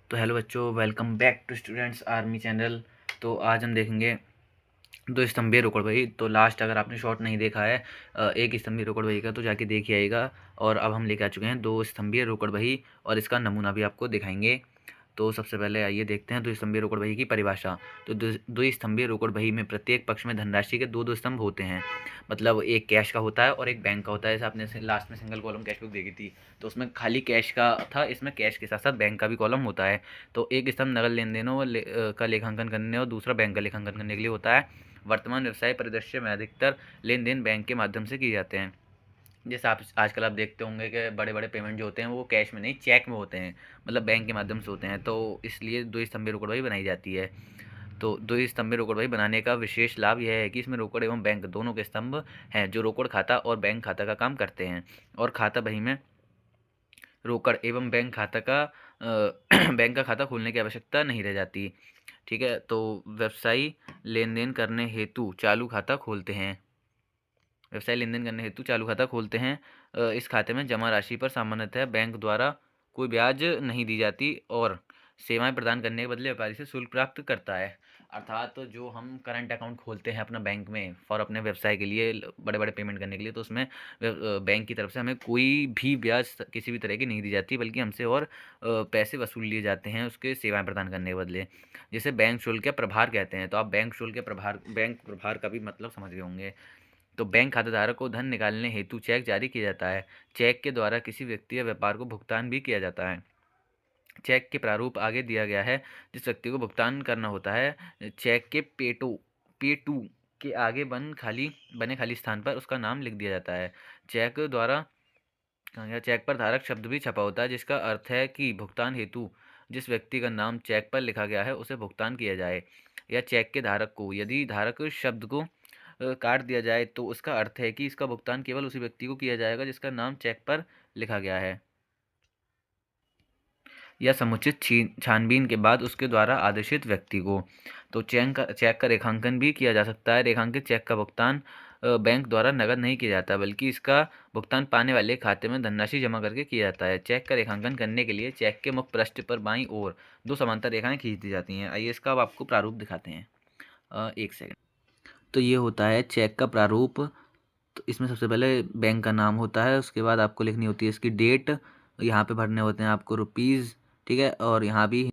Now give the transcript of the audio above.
तो हेलो बच्चों, welcome back to students army channel. तो आज हम देखेंगे दो स्तंभीय रोकड़ वही। तो लास्ट अगर आपने शॉर्ट नहीं देखा है एक स्तंभीय रोकड़ वही का, तो जाके देखिए आएगा। और अब हम लेके आ चुके हैं दो स्तंभीय रोकड़ वही और इसका नमूना भी आपको दिखाएंगे। तो सबसे पहले आइए देखते हैं द्विस्तंभीय रोकड़ बही की परिभाषा। तो द्विस्तंभीय रोकड़ बही में प्रत्येक पक्ष में धनराशि के दो दो स्तंभ होते हैं। मतलब एक कैश का होता है और एक बैंक का होता है। जैसे आपने लास्ट में सिंगल कॉलम कैश बुक देखी थी, तो उसमें खाली कैश का था, इसमें कैश के साथ साथ बैंक का भी कॉलम होता है। तो एक स्तंभ नगद लेन देनों का लेखांकन करने और दूसरा बैंक का लेखांकन करने के लिए होता है। वर्तमान व्यवसाय परिदृश्य में अधिकतर लेन देन बैंक के माध्यम से किए जाते हैं। जैसे आप आजकल आप देखते होंगे कि बड़े बड़े पेमेंट जो होते हैं वो कैश में नहीं, चेक में होते हैं, मतलब बैंक के माध्यम से होते हैं। तो इसलिए दो स्तंभीय रोकड़ बही बनाई जाती है। तो दो स्तंभीय रोकड़ बही बनाने का विशेष लाभ यह है कि इसमें रोकड़ एवं बैंक दोनों के स्तंभ हैं जो रोकड़ खाता और बैंक खाता का काम करते हैं। और खाता बही में रोकड़ एवं बैंक खाता का बैंक का खाता खोलने की आवश्यकता नहीं रह जाती। ठीक है, तो व्यवसायी लेन देन करने हेतु चालू खाता खोलते हैं। व्यवसाय लेन देन करने हेतु चालू खाता खोलते हैं। इस खाते में जमा राशि पर सामान्यतः बैंक द्वारा कोई ब्याज नहीं दी जाती और सेवाएं प्रदान करने के बदले व्यापारी से शुल्क प्राप्त करता है। अर्थात तो जो हम करंट अकाउंट खोलते हैं अपना बैंक में फॉर अपने व्यवसाय के लिए, बड़े बड़े पेमेंट करने के लिए, तो उसमें बैंक की तरफ से हमें कोई भी ब्याज किसी भी तरह की नहीं दी जाती, बल्कि हमसे और पैसे वसूल लिए जाते हैं उसके सेवाएं प्रदान करने के बदले, जिसे बैंक शुल्क या प्रभार कहते हैं। तो आप बैंक शुल्क या प्रभार, बैंक प्रभार का भी मतलब समझ गए होंगे। तो बैंक खाताधारक को धन निकालने हेतु चेक जारी किया जाता है। चेक के द्वारा किसी व्यक्ति या व्यापार को भुगतान भी किया जाता है। चेक के प्रारूप आगे दिया गया है। जिस व्यक्ति को भुगतान करना होता है, चेक के पे टू के आगे बने खाली स्थान पर उसका नाम लिख दिया जाता है। चेक द्वारा या चेक पर धारक शब्द भी छपा होता है, जिसका अर्थ है कि भुगतान हेतु जिस व्यक्ति का नाम चेक पर लिखा गया है उसे भुगतान किया जाए। या चेक के धारक को, यदि धारक शब्द को काट दिया जाए तो उसका अर्थ है कि इसका भुगतान केवल उसी व्यक्ति को किया जाएगा जिसका नाम चेक पर लिखा गया है, या समुचित छानबीन के बाद उसके द्वारा आदेशित व्यक्ति को। तो चेक का रेखांकन भी किया जा सकता है। रेखांकित चेक का भुगतान बैंक द्वारा नकद नहीं किया जाता, बल्कि इसका भुगतान पाने वाले खाते में धनराशि जमा करके किया जाता है। चेक का रेखांकन करने के लिए चेक के मुख्य पृष्ठ पर बाईं ओर दो समांतर रेखाएं खींच दी जाती हैं। आइए इसका अब आपको प्रारूप दिखाते हैं। एक सेकंड। तो ये होता है चेक का प्रारूप। तो इसमें सबसे पहले बैंक का नाम होता है, उसके बाद आपको लिखनी होती है इसकी डेट, यहाँ पे भरने होते हैं आपको रुपीज़। ठीक है, और यहाँ भी